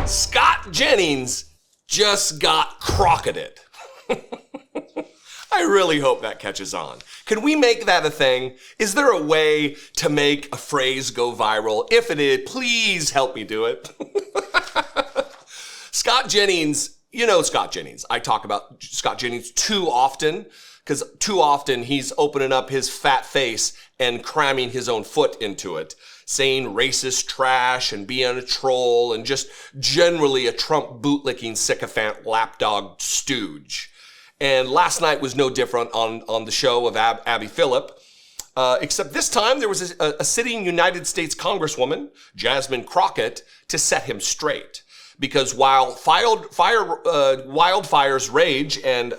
Scott Jennings just got crocketted. I really hope that catches on. Can we make that a thing? Is there a way to make a phrase go viral? If it is, please help me do it. Scott Jennings, you know Scott Jennings. I talk about Scott Jennings too often, because too often he's opening up his fat face and cramming his own foot into it, saying racist trash and being a troll and just generally a Trump bootlicking sycophant lapdog stooge. And last night was no different on the show of Abby Phillip, except this time there was a sitting United States Congresswoman, Jasmine Crockett, to set him straight. Because while wildfires rage and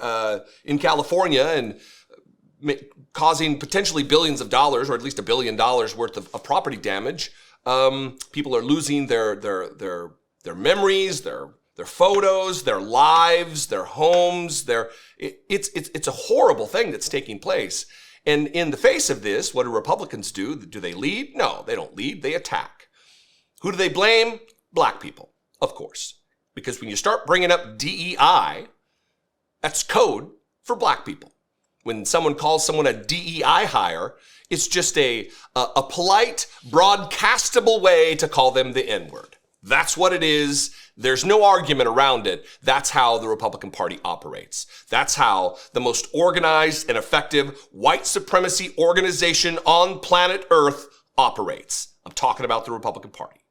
in California and causing potentially billions of dollars, or at least $1 billion worth of property damage, people are losing their memories, their photos, their lives, their homes. It's a horrible thing that's taking place. And in the face of this, what do Republicans do? Do they lead? No, they don't lead. They attack. Who do they blame? Black people, of course. Because when you start bringing up DEI, that's code for black people. When someone calls someone a DEI hire, it's just a polite, broadcastable way to call them the N-word. That's what it is. There's no argument around it. That's how the Republican Party operates. That's how the most organized and effective white supremacy organization on planet Earth operates. I'm talking about the Republican Party.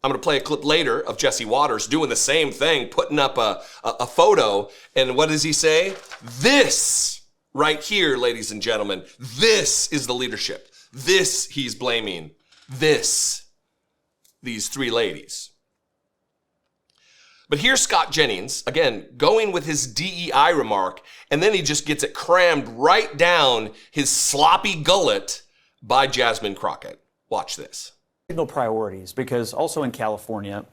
I'm going to play a clip later of Jesse Waters doing the same thing, putting up a photo. And what does he say? This right here, ladies and gentlemen, this is the leadership. This he's blaming. These three ladies. But here's Scott Jennings, again, going with his DEI remark, and then he just gets it crammed right down his sloppy gullet by Jasmine Crockett. Watch this. Signal priorities, because also in California,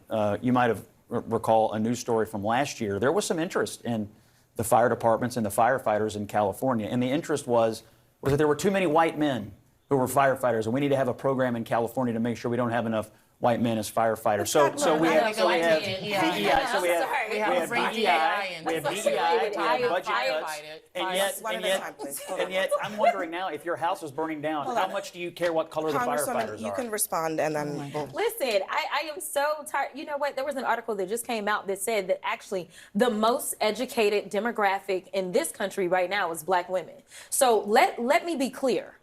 you might have recall a news story from last year. There was some interest in the fire departments and the firefighters in California, and the interest was that there were too many white men who were firefighters, and we need to have a program in California to make sure we don't have enough white men as firefighters. So we have DEI, we have budget cuts, and yet I'm wondering now, if your house is burning down, how much do you care what color the firefighters are? You can respond and then Listen, I am so tired. You know what? There was an article that just came out that said that actually the most educated demographic in this country right now is black women. So let me be clear.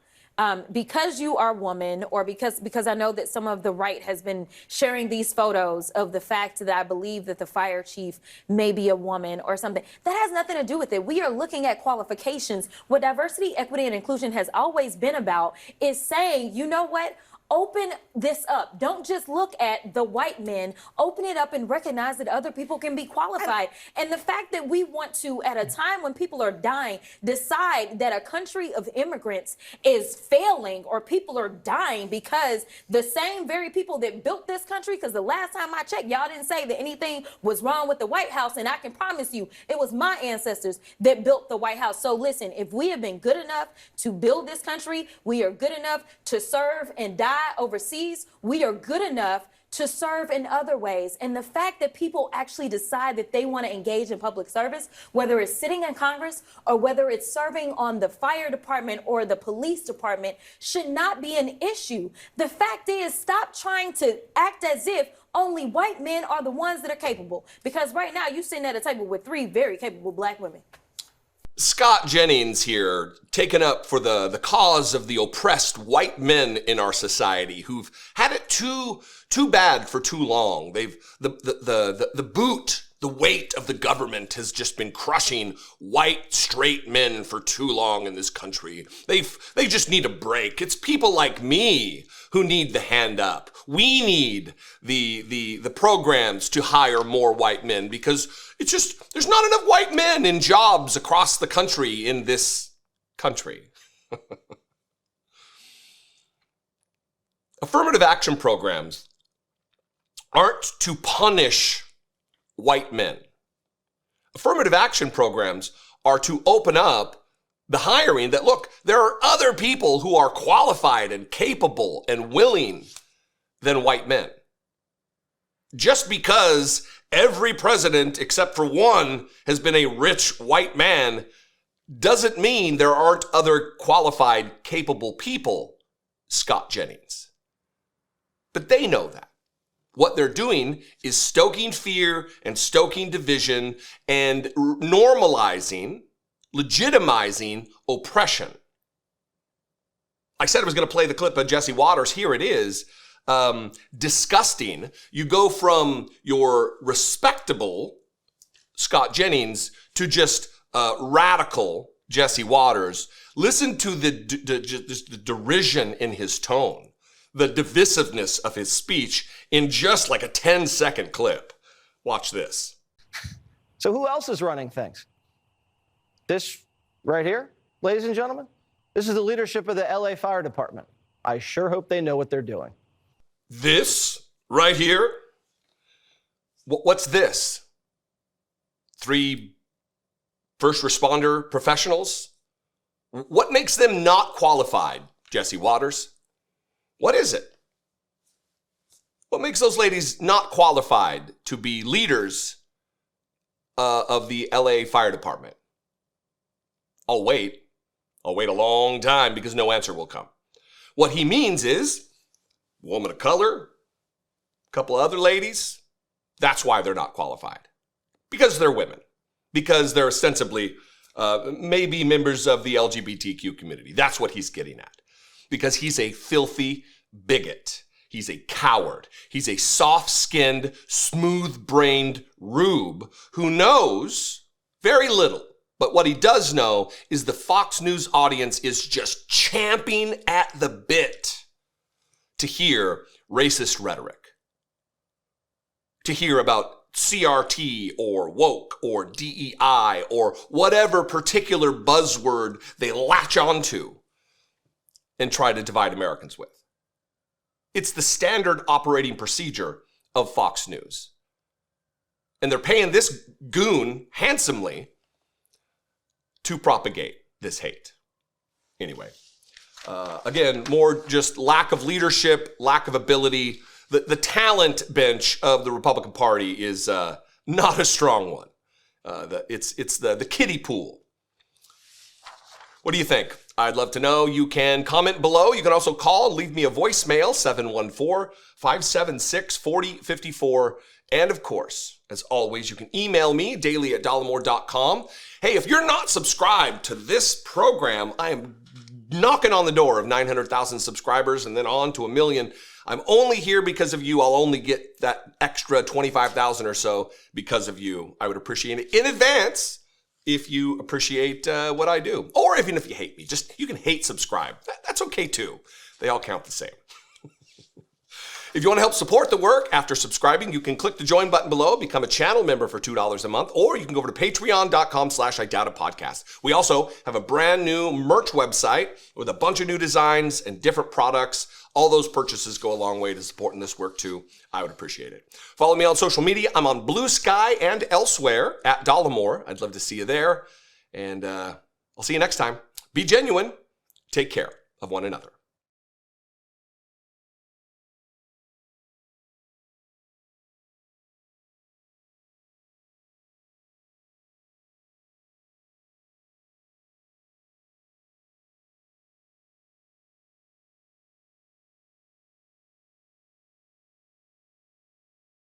Because you are a woman, or because I know that some of the right has been sharing these photos of the fact that I believe that the fire chief may be a woman or something, that has nothing to do with it. We are looking at qualifications. What diversity, equity, and inclusion has always been about is saying, you know what? Open this up. Don't just look at the white men. Open it up and recognize that other people can be qualified. And the fact that we want to, at a time when people are dying, decide that a country of immigrants is failing, or people are dying because the same very people that built this country, because the last time I checked, y'all didn't say that anything was wrong with the White House, and I can promise you it was my ancestors that built the White House. So listen, if we have been good enough to build this country, we are good enough to serve and die overseas, we are good enough to serve in other ways. And the fact that people actually decide that they want to engage in public service, whether it's sitting in Congress or whether it's serving on the fire department or the police department, should not be an issue. The fact is, stop trying to act as if only white men are the ones that are capable. Because right now you're sitting at a table with three very capable black women. Scott Jennings here, taken up for the cause of the oppressed white men in our society who've had it too bad for too long. They've the weight of the government has just been crushing white straight men for too long in this country. They just need a break. It's people like me who need the hand up. We need the programs to hire more white men, because it's just, there's not enough white men in jobs across the country in this country. Affirmative action programs aren't to punish white men. Affirmative action programs are to open up the hiring that, look, there are other people who are qualified and capable and willing than white men. just because every president except for one has been a rich white man doesn't mean there aren't other qualified, capable people, Scott Jennings. But they know that. What they're doing is stoking fear and stoking division and normalizing, legitimizing oppression. I said I was going to play the clip of Jesse Waters. Here it is. Disgusting. You go from your respectable Scott Jennings to just radical Jesse Waters. Listen to the derision in his tone, the divisiveness of his speech in just like a 10-second clip. Watch this. So who else is running things? This right here, ladies and gentlemen? This is the leadership of the LA Fire Department. I sure hope they know what they're doing. This right here? What's this? 3 first responder professionals? What makes them not qualified, Jesse Waters? What is it? What makes those ladies not qualified to be leaders of the LA Fire Department? I'll wait. I'll wait a long time because no answer will come. What he means is, woman of color, a couple of other ladies, that's why they're not qualified. Because they're women. Because they're ostensibly maybe members of the LGBTQ community. That's what he's getting at. Because he's a filthy bigot. He's a coward. He's a soft-skinned, smooth-brained rube who knows very little. But what he does know is the Fox News audience is just champing at the bit to hear racist rhetoric, to hear about CRT or woke or DEI or whatever particular buzzword they latch onto and try to divide Americans with. It's the standard operating procedure of Fox News. And they're paying this goon handsomely to propagate this hate. Anyway, again, more just lack of leadership, lack of ability. The talent bench of the Republican Party is not a strong one. It's the kiddie pool. What do you think? I'd love to know. You can comment below. You can also call, leave me a voicemail, 714-576-4054. And of course, as always, you can email me, daily@dollemore.com. Hey, if you're not subscribed to this program, I am knocking on the door of 900,000 subscribers and then on to 1 million. I'm only here because of you. I'll only get that extra 25,000 or so because of you. I would appreciate it in advance if you appreciate what I do. Or even if you hate me, you can hate subscribe. That's okay too. They all count the same. If you want to help support the work after subscribing, you can click the join button below, become a channel member for $2 a month, or you can go over to patreon.com/IDoubtItPodcast. We also have a brand new merch website with a bunch of new designs and different products. All those purchases go a long way to supporting this work too. I would appreciate it. Follow me on social media. I'm on Blue Sky and elsewhere at Dollemore. I'd love to see you there. And I'll see you next time. Be genuine. Take care of one another.